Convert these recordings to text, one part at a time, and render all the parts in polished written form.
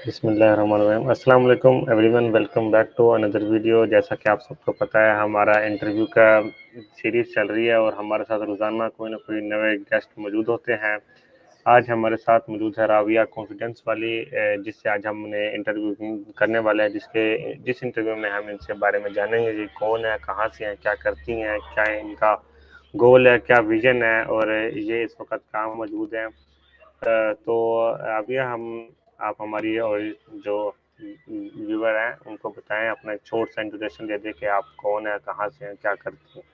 बिस्मिल्लाहिर्रहमानिर्रहीम। अस्सलाम वालेकुम everyone, welcome back to another video. जैसा कि आप सबको पता है, हमारा इंटरव्यू का सीरीज़ चल रही है और हमारे साथ रोज़ाना कोई ना कोई नए गेस्ट मौजूद होते हैं। आज हमारे साथ मौजूद है राविया कॉन्फिडेंस वाली, जिससे आज हमने इंटरव्यू करने वाले हैं, जिस इंटरव्यू में हम इनसे बारे में जानेंगे कि कौन है, कहाँ से हैं, क्या करती हैं, क्या इनका गोल है, क्या विज़न है और ये इस वक्त कहाँ मौजूद हैं। तो राविया, आप हमारी और जो व्यूवर हैं उनको बताएं, अपना एक छोटा सा इंट्रोडक्शन दे दें कि आप कौन है, कहाँ से हैं, क्या करती हैं।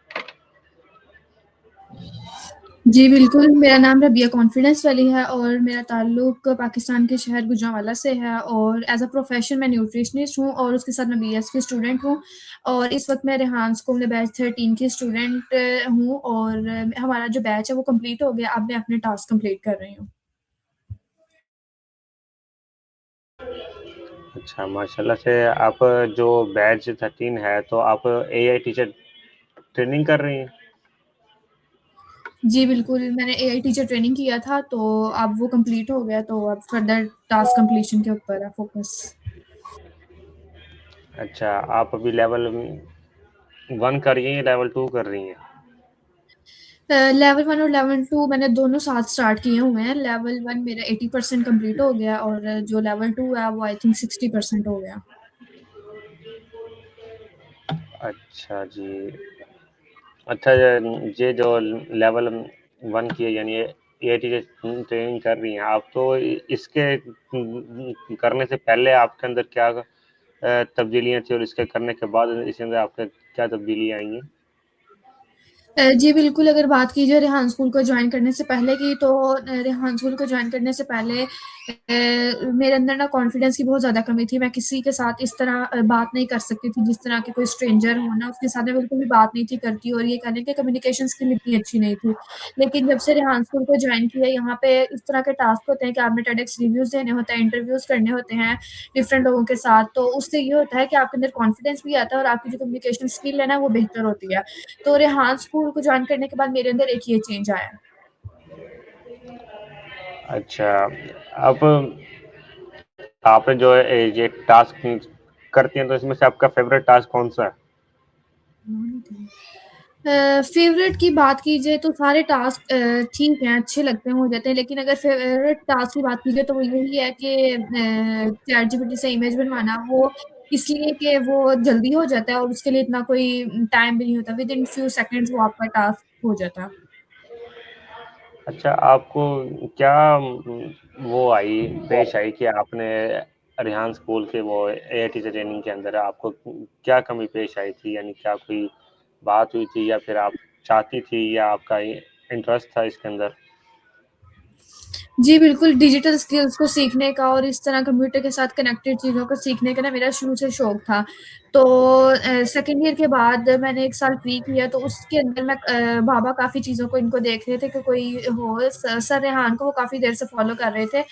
जी बिल्कुल, मेरा नाम रबिया कॉन्फिडेंस वाली है और मेरा ताल्लुक पाकिस्तान के शहर गुजरांवाला से है और एज़ अ प्रोफेशन मैं न्यूट्रिशनिस्ट हूँ और उसके साथ मैं बीएस की स्टूडेंट हूँ और इस वक्त मैं रेहान स्कूल में बैच 13 की स्टूडेंट हूँ और हमारा जो बैच है वो कंप्लीट हो गया। अब मैं अपने टास्क कंप्लीट कर रही हूँ। अच्छा, माशाल्लाह से आप जो बैच 13 है, तो आप एआई टीचर ट्रेनिंग कर रही हैं। जी बिल्कुल, मैंने एआई टीचर ट्रेनिंग किया था तो अब वो कंप्लीट हो गया, तो अब फर्दर टास्क कंप्लीशन के ऊपर है फोकस। अच्छा, आप अभी लेवल 1 कर रही हैं, लेवल 2 कर रही हैं। लेवल 1 और लेवल 2 मैंने दोनों साथ स्टार्ट किए हुए हैं। लेवल 1 मेरा 80% कंप्लीट हो गया और जो लेवल 2 है वो आई थिंक 60% हो गया। अच्छा जी। अच्छा, ये जो लेवल 1 की है, यानी ये टीचर ट्रेनिंग कर रही हैं आप, तो इसके करने से पहले आपके अंदर क्या तब्दीलियाँ थी और इसके करने के बाद इसके अंदर आपके क्या तब्दीलियाँ आई हैं? जी बिल्कुल, अगर बात की जाए रेहान स्कूल को जॉइन करने से पहले की, तो रेहान स्कूल को जॉइन करने से पहले मेरे अंदर ना कॉन्फिडेंस की बहुत ज़्यादा कमी थी। मैं किसी के साथ इस तरह बात नहीं कर सकती थी, जिस तरह के कोई स्ट्रेंजर हो ना, उसके साथ मैं बिल्कुल भी बात नहीं थी करती और ये कह लें कि कम्युनिकेशन स्किल इतनी अच्छी नहीं थी। लेकिन जब से रेहान स्कूल को जॉइन किया, यहाँ पे इस तरह के टास्क होते हैं कि आपने टेडेक्स रिव्यूज़ देने होते हैं, इंटरव्यूज़ करने होते हैं डिफरेंट लोगों के साथ, तो उससे ये होता है कि आपके अंदर कॉन्फिडेंस भी आता है और आपकी जो कम्युनिकेशन स्किल है ना, वो बेहतर होती है। तो रेहान स्कूल को जॉइन करने के बाद मेरे अंदर एक ये चेंज आया। अच्छा, अब आपने जो है ये टास्क करती हैं, तो इसमें से आपका फ़ेवरेट टास्क कौन-सा है? फेवरेट की बात की जाए तो सारे टास्क ठीक हैं, अच्छे लगते हैं, हो जाते हैं, लेकिन अगर फेवरेट टास्क की बात की जाए तो वो यही है कि चैट जीपीटी से इमेज बनवाना, वो इसलिए कि वो जल्दी हो जाता है और उसके लिए इतना कोई टाइम भी नहीं होता, विद इन फ्यू सेकंड्स वो आपका टास्क हो जाता है। अच्छा, आपको क्या वो पेश आई कि आपने रेहान स्कूल के वो एआई टीचर ट्रेनिंग के अंदर आपको क्या कमी पेश आई थी? यानी क्या कोई बात हुई थी या फिर आप चाहती थी या आपका इंटरेस्ट था इसके अंदर? जी, बिल्कुल, डिजिटल स्किल्स को सीखने का और इस तरह कंप्यूटर के साथ कनेक्टेड चीज़ों को सीखने का ना मेरा शुरू से शौक था। तो सेकंड ईयर के बाद मैंने 1 साल फ्री किया, तो उसके अंदर मैं बाबा काफ़ी चीज़ों को इनको देख रहे थे कि कोई हो सर रेहान को वो काफ़ी देर से फ़ॉलो कर रहे थे।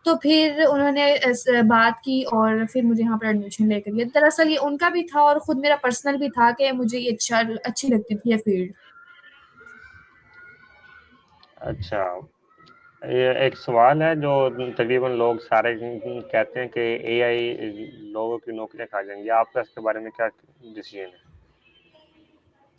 तो फिर उन्होंने बात की और फिर मुझे यहाँ पर एडमिशन लेकर दिया। दरअसल ये उनका भी था और खुद मेरा पर्सनल भी था कि मुझे ये अच्छी लगती थी ये फ़ील्ड। अच्छा, ये एक सवाल है जो तकरीबन लोग सारे कहते हैं कि एआई लोगों की नौकरियाँ खा जाएँगी। आपका इसके बारे में क्या डिसीजन है?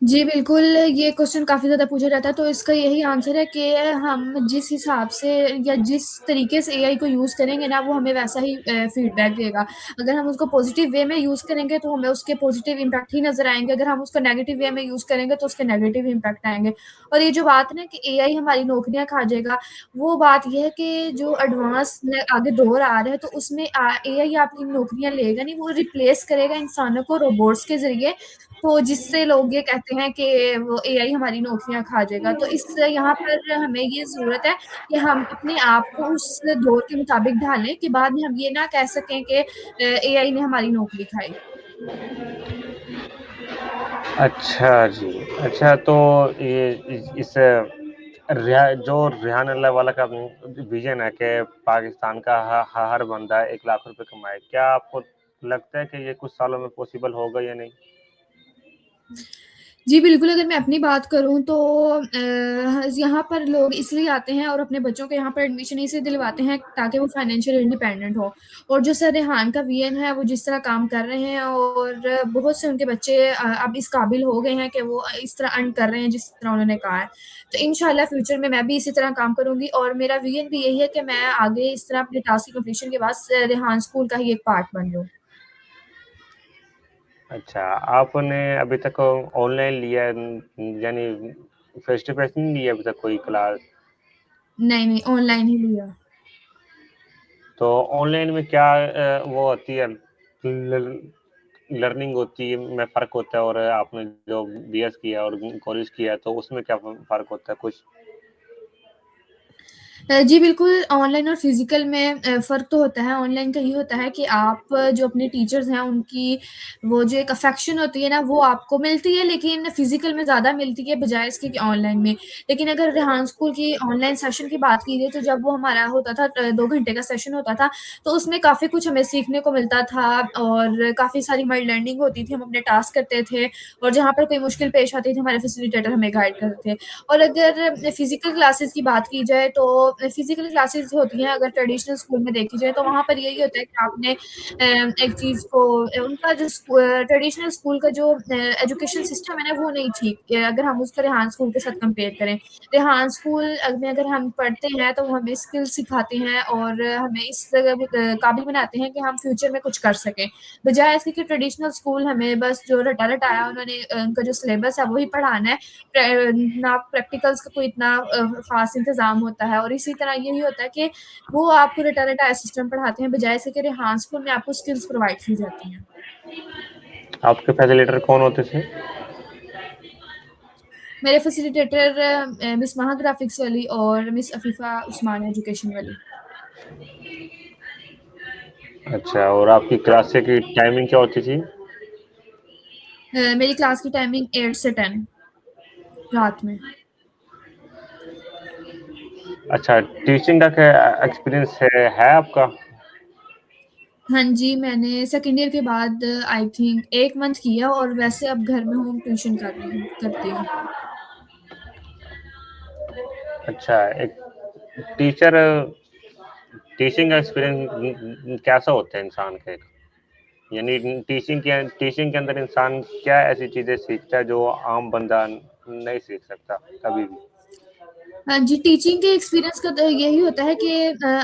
जी, बिल्कुल, ये क्वेश्चन काफ़ी ज़्यादा पूछा जाता है, तो इसका यही आंसर है कि हम जिस हिसाब से या जिस तरीके से एआई को यूज़ करेंगे ना, वो हमें वैसा ही फीडबैक देगा। अगर हम उसको पॉज़िटिव वे में यूज़ करेंगे, तो हमें उसके पॉज़िटिव इम्पैक्ट ही नज़र आएँगे, अगर हम उसको नेगेटिव वे में यूज़ करेंगे, तो उसके नेगेटिव इम्पैक्ट आएँगे। और ये जो बात है ना कि एआई हमारी नौकरियाँ खा जाएगा, वो बात ये है कि जो एडवांस में आगे दौर आ रहा है, तो उसमें एआई आपकी नौकरियाँ लेगा नहीं, वो रिप्लेस करेगा इंसानों को रोबोट्स के ज़रिए, तो जिससे लोग ये कहते हैं कि वो एआई हमारी नौकरियाँ खा जाएगा। तो इस यहाँ पर हमें ये ज़रूरत है कि हम अपने आप को उस दौर के मुताबिक ढालें कि बाद में हम ये ना कह सकें कि एआई ने हमारी नौकरी खाई। अच्छा जी। अच्छा, तो ये इस रेहान अल्लाह वाला का विज़न है कि पाकिस्तान का हर बंदा 1 लाख रुपए कमाए। क्या आपको लगता है कि ये कुछ सालों में पॉसिबल होगा या नहीं? जी, बिल्कुल, अगर मैं अपनी बात करूँ तो यहाँ पर लोग इसलिए आते हैं और अपने बच्चों को यहाँ पर एडमिशन इसलिए दिलवाते हैं ताकि वो फाइनेंशियल इंडिपेंडेंट हो। और जो सर रेहान का वीएन है, वो जिस तरह काम कर रहे हैं और बहुत से उनके बच्चे अब इस काबिल हो गए हैं कि वो इस तरह अर्न कर रहे हैं जिस तरह उन्होंने कहा है। तो इंशाल्लाह फ्यूचर में मैं भी इसी तरह काम करूँगी और मेरा वीएन भी यही है कि मैं आगे इस तरह अपने टास्क की कंप्लीशन के बाद रेहान स्कूल का ही एक पार्ट बन जाऊँ। अच्छा, आपने अभी तक ऑनलाइन लिया है, यानी फेस टू फेस नहीं लिया अभी तक कोई क्लास? नहीं, नहीं, ऑनलाइन ही लिया। तो ऑनलाइन में क्या वो होती है, लर्निंग होती है में फ़र्क होता है, और आपने जो बीएस किया और कॉलेज किया है, तो उसमें क्या फ़र्क होता है कुछ? जी बिल्कुल, ऑनलाइन और फ़िज़िकल में फ़र्क तो होता है। ऑनलाइन का ये होता है कि आप जो अपने टीचर्स हैं, उनकी वो जो एक अफ़ेक्शन होती है ना, वो आपको मिलती है, लेकिन फ़िज़िकल में ज़्यादा मिलती है बजाए इसके कि ऑनलाइन में। लेकिन अगर रेहान स्कूल की ऑनलाइन सेशन की बात की जाए, तो जब वो हमारा होता था 2 घंटे का सेशन होता था, तो उसमें काफ़ी कुछ हमें सीखने को मिलता था और काफ़ी सारी हमारी लर्निंग होती थी। हम अपने टास्क करते थे और जहाँ पर कोई मुश्किल पेश आती थी, हमारे फैसिलिटेटर हमें गाइड करते थे। और अगर फिज़िकल क्लासेस की बात की जाए तो फिज़िकल क्लासेस होती हैं अगर ट्रेडिशनल स्कूल में देखी जाए तो वहाँ पर यही होता है कि आपने एक चीज़ को उनका जो ट्रेडिशनल स्कूल का जो एजुकेशन सिस्टम है ना वो नहीं ठीक है अगर हम उसको रेहान स्कूल के साथ कंपेयर करें। रेहान स्कूल में अगर हम पढ़ते हैं तो वो हमें स्किल्स सिखाते हैं और हमें इस काबिल बनाते हैं कि हम फ्यूचर में कुछ कर सकें। बजाय इसके कि ट्रेडिशनल स्कूल हमें बस जो रटा-रटाया उन्होंने उनका जो सिलेबस है वही पढ़ाना है। ना प्रैक्टिकल्स का कोई इतना ख़ास इंतज़ाम होता है और इसी तरह यही होता है कि वो आपको रटा-रटाया सिस्टम पढ़ाते हैं बजाय इसके कि हाँ, स्कूल में आपको स्किल्स प्रोवाइड की जाती हैं। आपके फैसिलिटेटर कौन होते थे? मेरे फैसिलिटेटर मिस महा ग्राफ़िक्स वाली और मिस अफ़ीफ़ा उस्मान एजुकेशन वाली। अच्छा, और आपकी क्लास की टाइमिंग क्या होती थी? मेरी क्लास की टाइमिंग 8 से 10 रात में। अच्छा, टीचिंग का क्या एक्सपीरियंस है आपका? हाँ जी, मैंने सेकंड ईयर के बाद आई थिंक 1 मंथ किया और वैसे अब घर में होम ट्यूशन कर रही हूँ करती हूँ। अच्छा, एक टीचर टीचिंग का एक्सपीरियंस कैसा होता है इंसान का एक? यानी टीचिंग के अंदर इंसान क्या ऐसी चीज़ें सीखता है जो आम बंदा नहीं सीख सकता कभी भी? हाँ जी, टीचिंग के एक्सपीरियंस का तो यही होता है कि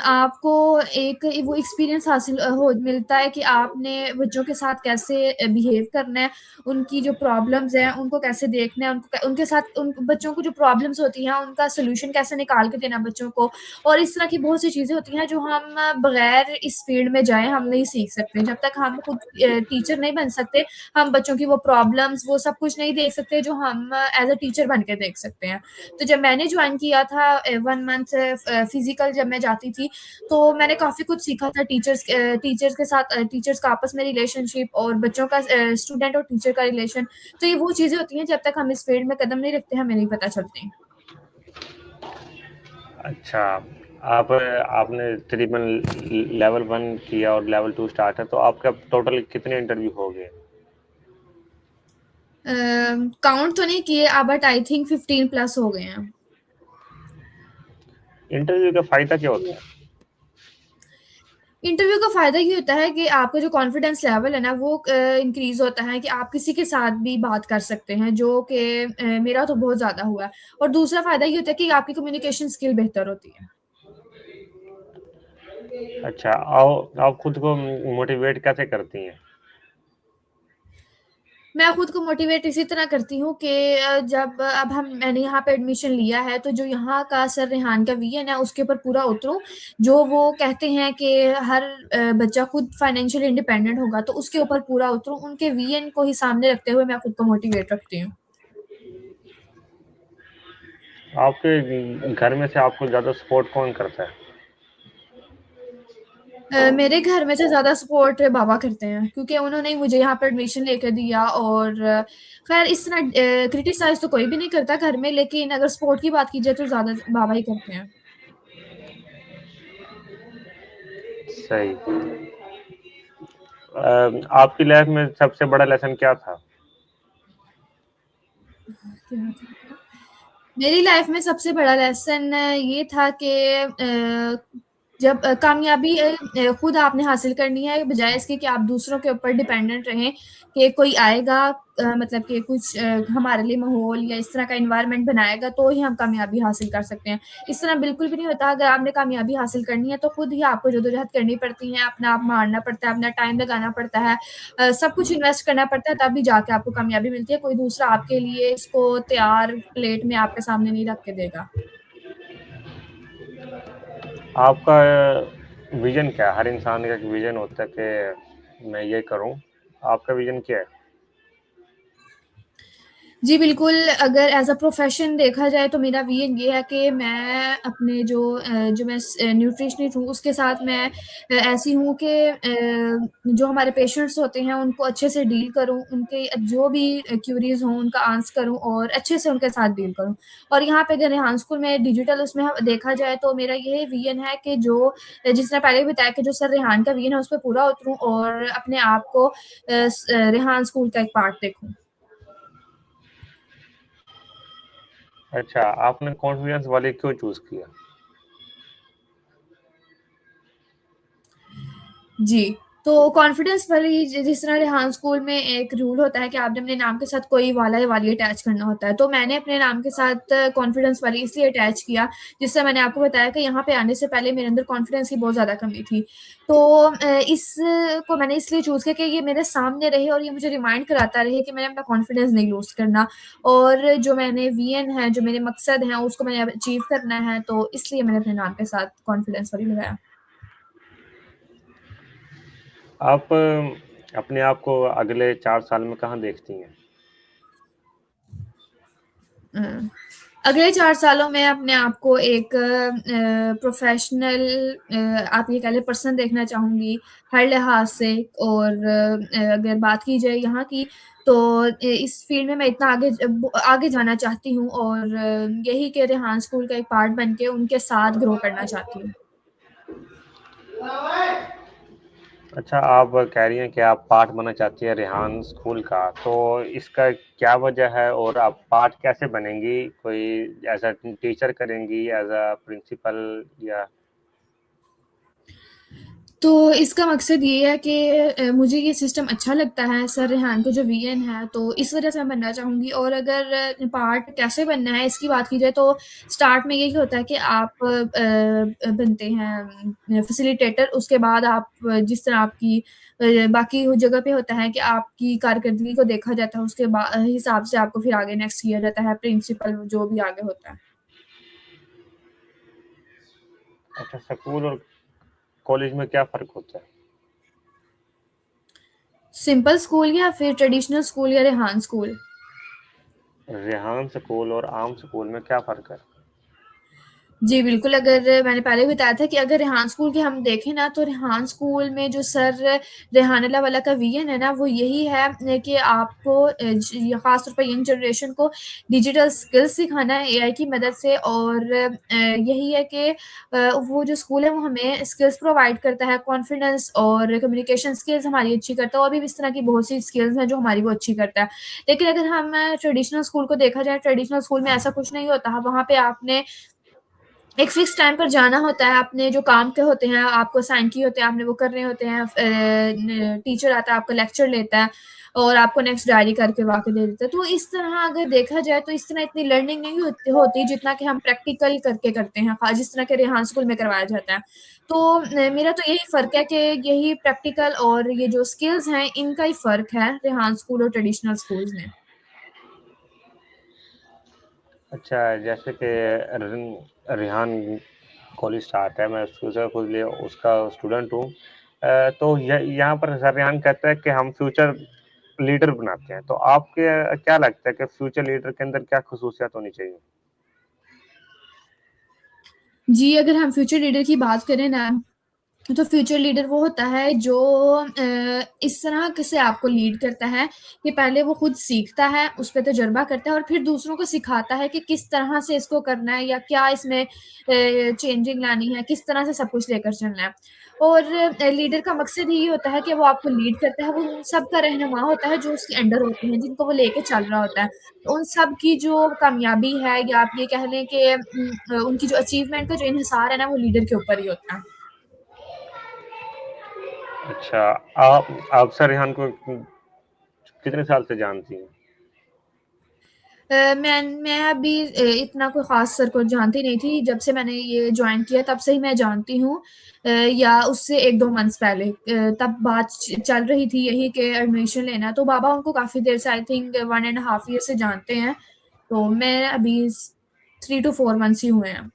आपको एक वो एक्सपीरियंस हासिल हो मिलता है कि आपने बच्चों के साथ कैसे बिहेव करना है, उनकी जो प्रॉब्लम्स हैं, उनको कैसे देखना है, उनके साथ उन बच्चों को जो प्रॉब्लम्स होती हैं, उनका सॉल्यूशन कैसे निकाल के देना बच्चों को और इस तरह की बहुत सी चीज़ें होती हैं, जो हम बगैर इस फ़ील्ड में जाए हम नहीं सीख सकते। जब तक हम खुद टीचर नहीं बन सकते, हम बच्चों की वो प्रॉब्लम्स, वो सब कुछ नहीं देख सकते, जो हम एज़ अ टीचर बन के देख सकते हैं। तो जब मैंने जॉइन किया था 1 मंथ फिज़िकल जब मैं जाती थी, तो मैंने काफ़ी कुछ सीखा था टीचर्स के साथ टीचर्स का आपस में रिलेशनशिप और बच्चों का स्टूडेंट और टीचर का रिलेशन। तो ये वो चीज़ें होती हैं जब तक हम इस फ़ील्ड में कदम नहीं रखते हमें नहीं पता चलती। अच्छा, आपने तकरीबन लेवल 1 किया और लेवल 2 स्टार्ट है, तो आपका टोटल कितने इंटरव्यू हो गए? काउंट तो नहीं किए बट आई थिंक 15 प्लस हो गए हैं। इंटरव्यू का फ़ायदा क्या होता है? इंटरव्यू का फ़ायदा ये होता है कि आपका जो कॉन्फिडेंस लेवल है ना वो इंक्रीज़ होता है कि आप किसी के साथ भी बात कर सकते हैं जो कि मेरा तो बहुत ज़्यादा हुआ है और दूसरा फ़ायदा ये होता है कि आपकी कम्युनिकेशन स्किल बेहतर होती है। अच्छा, आप खुद को मोटिवेट कैसे करती हैं? मैं खुद को मोटिवेट इसी तरह करती हूँ कि जब अब हम मैंने यहाँ पे एडमिशन लिया है तो जो यहाँ का सर रेहान का विज़न है उसके ऊपर पूरा उतरूँ। जो वो कहते हैं कि हर बच्चा खुद फाइनेंशियली इंडिपेंडेंट होगा तो उसके ऊपर पूरा उतरूँ। उनके विज़न को ही सामने रखते हुए मैं खुद को मोटिवेट रखती हूँ। आपके घर में से आपको ज़्यादा सपोर्ट कौन करता है? मेरे घर में से ज़्यादा सपोर्ट बाबा करते हैं क्योंकि उन्होंने ही मुझे यहाँ पे एडमिशन लेकर दिया और ख़ैर इस तरह क्रिटिसाइज़ तो कोई भी नहीं करता घर में लेकिन अगर सपोर्ट की बात की जाए तो ज़्यादा बाबा ही करते हैं। सही। आपकी लाइफ में सबसे बड़ा लेसन क्या था? मेरी लाइफ में सबसे बड़ा लेसन ये था कि जब कामयाबी खुद आपने हासिल करनी है बजाय इसके कि आप दूसरों के ऊपर डिपेंडेंट रहें कि कोई आएगा मतलब कि कुछ हमारे लिए माहौल या इस तरह का एनवायरनमेंट बनाएगा तो ही हम कामयाबी हासिल कर सकते हैं। इस तरह बिल्कुल भी नहीं होता। अगर आपने कामयाबी हासिल करनी है तो खुद ही आपको जद्दोजहद करनी पड़ती है, अपना आप मारना पड़ता है, अपना टाइम लगाना पड़ता है, सब कुछ इन्वेस्ट करना पड़ता है, तभी जाके आपको कामयाबी मिलती है। कोई दूसरा आपके लिए इसको तैयार प्लेट में आपके सामने नहीं रख के देगा। आपका विजन क्या है? हर इंसान का एक विजन होता है कि मैं ये करूं। आपका विजन क्या है? जी, बिल्कुल, अगर एज़ अ प्रोफ़ेशन देखा जाए तो मेरा विज़न ये है कि मैं अपने जो मैं न्यूट्रिशनिस्ट हूँ उसके साथ मैं ऐसी हूँ कि जो हमारे पेशेंट्स होते हैं उनको अच्छे से डील करूँ, उनके जो भी क्यूरीज़ हों उनका आंसर करूँ और अच्छे से उनके साथ डील करूँ। और यहाँ पे अगर रेहान स्कूल में डिजिटल उसमें देखा जाए तो मेरा ये विज़न है कि जो जिसने पहले भी बताया कि जो सर रेहान का विज़न है उस पे पूरा उतरूँ और अपने आप को रेहान स्कूल का एक पार्ट देखूँ। अच्छा, आपने कॉन्फिडेंस वाले क्यों चूज़ किया? जी, तो कॉन्फिडेंस वाली जिस तरह रेहान स्कूल में एक रूल होता है कि आपने अपने नाम के साथ कोई वाला या वाली अटैच करना होता है, तो मैंने अपने नाम के साथ कॉन्फिडेंस वाली इसलिए अटैच किया, जिससे मैंने आपको बताया कि यहाँ पे आने से पहले मेरे अंदर कॉन्फिडेंस की बहुत ज़्यादा कमी थी। तो इसको मैंने इसलिए चूज़ किया कि ये मेरे सामने रहे और ये मुझे रिमाइंड कराता रहे कि मैंने अपना कॉन्फिडेंस नहीं लूज़ करना और जो मैंने वीएन है, जो मेरे मकसद हैं, उसको मैंने अचीव करना है, तो इसलिए मैंने अपने नाम के साथ कॉन्फिडेंस वाली लगाया। आप अपने आप को अगले 4 साल में कहाँ देखती हैं? अ, अगले 4 सालों में अपने आप को एक प्रोफ़ेशनल आप ये कह लें पर्सन देखना चाहूँगी, हर लिहाज़ से और अगर बात की जाए यहाँ की तो इस फ़ील्ड में मैं इतना आगे जाना चाहती हूँ और यही कि रेहान स्कूल का एक पार्ट बन के उनके साथ ग्रो करना चाहती हूँ। अच्छा, आप कह रही हैं कि आप पार्ट बनना चाहती हैं रेहान स्कूल का, तो इसका क्या वजह है और आप पार्ट कैसे बनेंगी? कोई एज़ अ टीचर करेंगी, एज़ अ प्रिंसिपल या तो इसका मकसद ये है कि मुझे ये सिस्टम अच्छा लगता है, सर रेहान का जो वीएन है, तो इस वजह से मैं बनना चाहूँगी और अगर पार्ट कैसे बनना है, इसकी बात की जाए तो स्टार्ट में यही होता है कि आप बनते हैं फैसिलिटेटर, उसके बाद आप जिस तरह आपकी बाकी वो जगह पे होता है कि आपकी कारकर्दगी को देखा जाता है, उसके हिसाब से आपको फिर आगे नेक्स्ट किया जाता है, प्रिंसिपल जो भी आगे होता है। अच्छा, स्कूल और कॉलेज में क्या फ़र्क होता है? सिंपल स्कूल या फिर ट्रेडिशनल स्कूल या रेहान स्कूल? रेहान स्कूल और आम स्कूल में क्या फ़र्क है? जी, बिल्कुल, अगर मैंने पहले भी बताया था कि अगर रेहान स्कूल की हम देखें ना, तो रेहान स्कूल में जो सर रेहानुल्लाह वाला का विज़न है ना, वो यही है कि आपको ख़ास तौर पे यंग जनरेशन को डिजिटल स्किल्स सिखाना है एआई की मदद से और यही है कि वो जो स्कूल है, वो हमें स्किल्स प्रोवाइड करता है, कॉन्फिडेंस और कम्युनिकेशन स्किल्स हमारी अच्छी करता है और भी इस तरह की बहुत सी स्किल्स हैं, जो हमारी वो अच्छी करता है। लेकिन अगर हम ट्रेडिशनल स्कूल को देखा जाए, ट्रेडिशनल स्कूल में ऐसा कुछ नहीं होता, वहाँ पे आपने एक फिक्स टाइम पर जाना होता है, आपने जो काम के होते हैं, आपको असाइन किए होते हैं, आपने वो करने होते हैं। टीचर आता है, आपका लेक्चर लेता है और आपको नेक्स्ट डायरी करके वाके दे देता है। तो इस तरह अगर देखा जाए तो इस तरह इतनी लर्निंग नहीं होती जितना कि हम प्रैक्टिकल करके करते हैं, जिस तरह के रेहान स्कूल में करवाया जाता है। तो मेरा तो यही फ़र्क है कि यही प्रैक्टिकल और ये जो स्किल्स हैं, इनका ही फ़र्क है रेहान स्कूल और ट्रेडिशनल स्कूल्स में। अच्छा, जैसे कि रेहान कॉलेज स्टार्ट है, मैं उसका खुद लिए उसका स्टूडेंट हूँ। तो यहाँ पर सर रेहान कहता है कि हम फ्यूचर लीडर बनाते हैं, तो आपके क्या लगता है कि फ्यूचर लीडर के अंदर क्या खसूसियात होनी चाहिए? जी, अगर हम फ्यूचर लीडर की बात करें ना तो फ्यूचर लीडर वो होता है जो इस तरह से आपको लीड करता है कि पहले वो खुद सीखता है, उस पे तजुर्बा करता है और फिर दूसरों को सिखाता है कि किस तरह से इसको करना है या क्या इसमें चेंजिंग लानी है, किस तरह से सब कुछ लेकर चलना है। और लीडर का मकसद यही होता है कि वो आपको लीड करता है, वो उन सब का रहनुमा होता है जो उसके अंडर होते हैं, जिनको वो लेके चल रहा होता है। तो उन सब की जो कामयाबी है या आप ये कह लें कि उनकी जो अचीवमेंट का जो इन्हिसार है ना, वो लीडर के ऊपर ही होता है। अच्छा, आप सर रेहान को कितने साल से जानती हैं? मैं अभी इतना कोई ख़ास सर को जानती नहीं थी, जब से मैंने ये जॉइन किया तब से ही मैं जानती हूँ, या उससे 1-2 मंथ्स पहले तब बात चल रही थी यही कि एडमिशन लेना है, तो बाबा उनको काफ़ी देर से I think 1 and half year से जानते हैं, तो मैं अभी 3 टू 4 मंथ्स ही हुए हैं।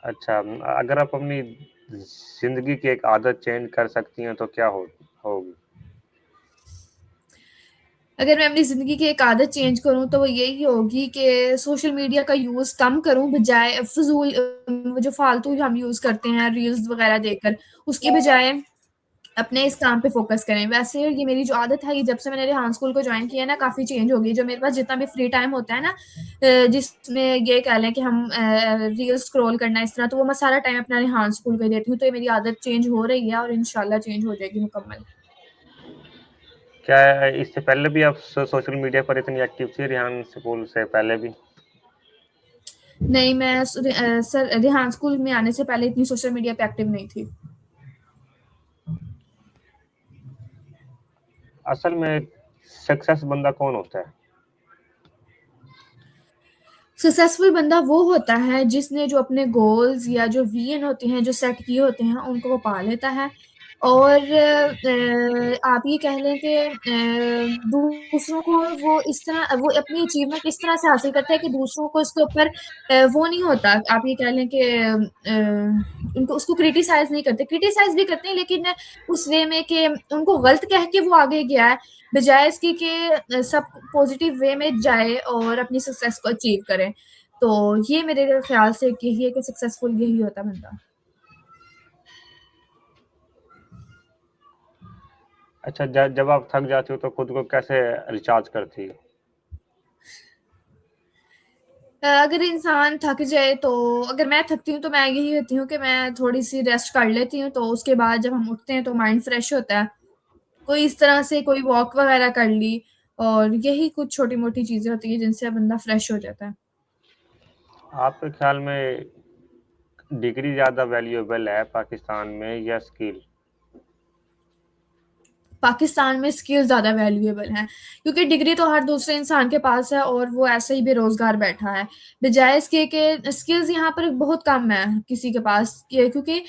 अच्छा, अगर आप अपनी ज़िंदगी की एक आदत चेंज कर सकती हैं तो क्या होगी? अगर मैं अपनी ज़िंदगी की एक आदत चेंज करूँ तो वो यही होगी कि सोशल मीडिया का यूज़ कम करूँ बजाय फ़िज़ूल वो जो फ़ालतू हम यूज़ करते हैं रील्स वग़ैरह देखकर, उसकी बजाय अपने इस काम पे फ़ोकस करें। वैसे ये मेरी जो आदत है, ये जब से मैंने रेहान स्कूल को जॉइन किया है ना, काफ़ी चेंज हो गई। जो मेरे पास जितना भी फ्री टाइम होता है ना, जिसमें ये कह लें कि हम रील्स स्क्रॉल करना इस तरह, तो वो मैं सारा टाइम अपना रेहान स्कूल को ही देती हूँ। तो ये मेरी आदत चेंज हो रही है और इंशाल्लाह चेंज हो जाएगी मुकम्मल। क्या इससे पहले भी आप सोशल मीडिया पर इतनी एक्टिव थी रेहान स्कूल से पहले भी? नहीं, मैं सर रेहान स्कूल में आने से पहले इतनी सोशल मीडिया पे एक्टिव नहीं थी। असल में सक्सेस बंदा कौन होता है? सक्सेसफुल बंदा वो होता है जिसने जो अपने गोल्स या जो विजन होते हैं, जो सेट किए होते हैं, उनको वो पा लेता है और आप ये कह लें कि दूसरों को वो इस तरह वो अपनी अचीवमेंट इस तरह से हासिल करता है कि दूसरों को उसके ऊपर वो नहीं होता। आप ये कह लें कि उनको उसको क्रिटिसाइज़ नहीं करते। क्रिटिसाइज़ भी करते हैं लेकिन उस वे में कि उनको गलत कह के वो आगे गया है, बजाय इसके कि सब पॉजिटिव वे में जाए और अपनी सक्सेस को अचीव करे। तो ये मेरे ख़्याल से एक यही है कि सक्सेसफुल यही होता है बंदा। अच्छा, जब आप थक जाती हो तो खुद को कैसे रिचार्ज करती हो? अगर इंसान थक जाए तो अगर मैं थकती हूँ तो मैं यही करती हूँ कि मैं थोड़ी-सी रेस्ट कर लेती हूँ, तो उसके बाद जब हम उठते हैं तो माइंड फ्रेश होता है। कोई इस तरह से कोई वॉक वग़ैरह कर ली और यही कुछ छोटी-मोटी चीज़ें होती हैं जिनसे बंदा फ्रेश हो जाता है। आपके ख्याल में डिग्री ज़्यादा वैल्यूएबल है पाकिस्तान में या स्किल? पाकिस्तान में स्किल ज़्यादा वैल्यूएबल हैं, क्योंकि डिग्री तो हर दूसरे इंसान के पास है और वो ऐसे ही बेरोज़गार बैठा है। बजाय इसके कि स्किल्स यहाँ पर बहुत कम है किसी के पास ये क्योंकि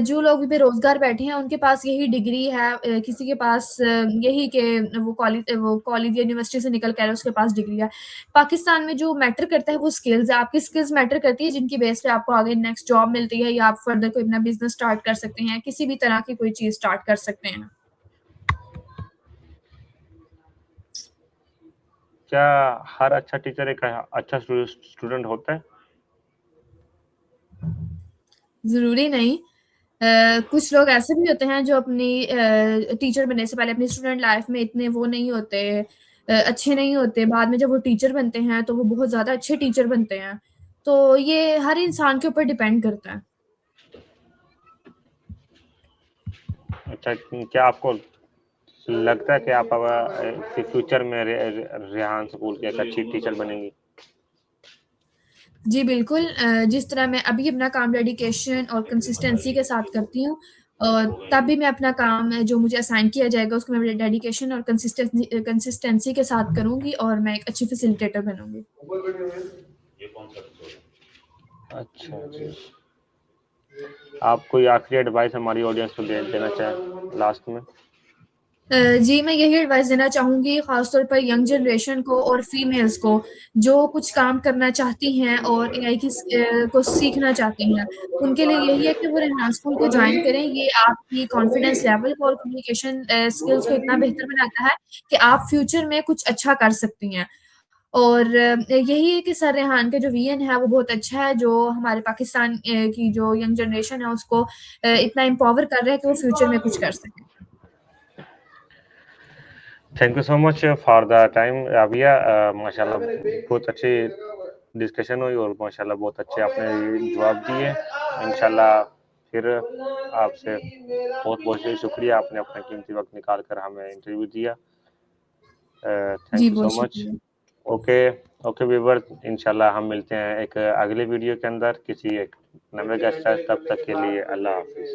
जो लोग बेरोज़गार बैठे हैं उनके पास यही डिग्री है किसी के पास यही कि वो कॉलेज या यूनिवर्सिटी से निकल कर आया उसके पास डिग्री है। पाकिस्तान में जो मैटर करता है वो स्किल्स है, आपकी स्किल्स मैटर करती है जिनकी बेस पे आपको आगे नेक्स्ट जॉब मिलती है या आप फर्दर कोई अपना बिज़नेस स्टार्ट कर सकते हैं, किसी भी तरह की कोई चीज़ स्टार्ट कर सकते हैं। क्या हर अच्छा टीचर एक अच्छा स्टूडेंट होता है? ज़रूरी नहीं। कुछ लोग ऐसे भी होते हैं जो अपनी टीचर बनने से पहले अपनी स्टूडेंट लाइफ में इतने वो नहीं होते अच्छे नहीं होते। बाद में जब वो टीचर बनते हैं तो वो बहुत ज़्यादा अच्छे टीचर बनते हैं। तो ये हर इंसान के ऊपर डिपेंड करता है। अच्छा, क्या आपको लगता है कि आप फ्यूचर में रेहान स्कूल की एक अच्छी टीचर बनेंगी? जी, बिल्कुल जिस तरह मैं अभी अपना काम डेडिकेशन और कंसिस्टेंसी के साथ करती हूँ तब भी मैं अपना काम जो मुझे असाइन किया जाएगा उसको मैं डेडिकेशन और कंसिस्टेंसी के साथ करूँगी और मैं एक अच्छी फैसिलिटेटर बनूँगी। अच्छा जी। आप कोई आखिरी एडवाइस हमारी ऑडियंस को देना चाहें लास्ट में? जी, मैं यही एडवाइस देना चाहूँगी ख़ास तौर पर यंग जनरेशन को और फीमेल्स को, जो कुछ काम करना चाहती हैं और एआई को सीखना चाहती हैं। उनके लिए यही है कि वो रेहान स्कूल को जॉइन करें, ये आपकी कॉन्फिडेंस लेवल को और कम्युनिकेशन स्किल्स को इतना बेहतर बनाता है कि आप फ्यूचर में कुछ अच्छा कर सकती हैं। और यही है कि सर रेहान के जो विजन है वो बहुत अच्छा है, जो हमारे पाकिस्तान की जो यंग जनरेशन है उसको इतना एम्पावर कर रहा है कि वो फ्यूचर में कुछ कर सके। Thank you so much for the time Abiya. माशाल्लाह बहुत अच्छी डिस्कशन हुई और माशाल्लाह बहुत अच्छे आपने जवाब दिए। इंशाल्लाह फिर आपसे बहुत बहुत शुक्रिया, आपने अपना कीमती वक्त निकाल कर हमें इंटरव्यू दिया। थैंक जी, यू बहुत सो मच। शुक्रिया। ओके ओके व्यूअर, इंशाल्लाह हम मिलते हैं एक अगले वीडियो के अंदर किसी एक नए गेस्ट के साथ। तब तक के लिए अल्लाह हाफिज।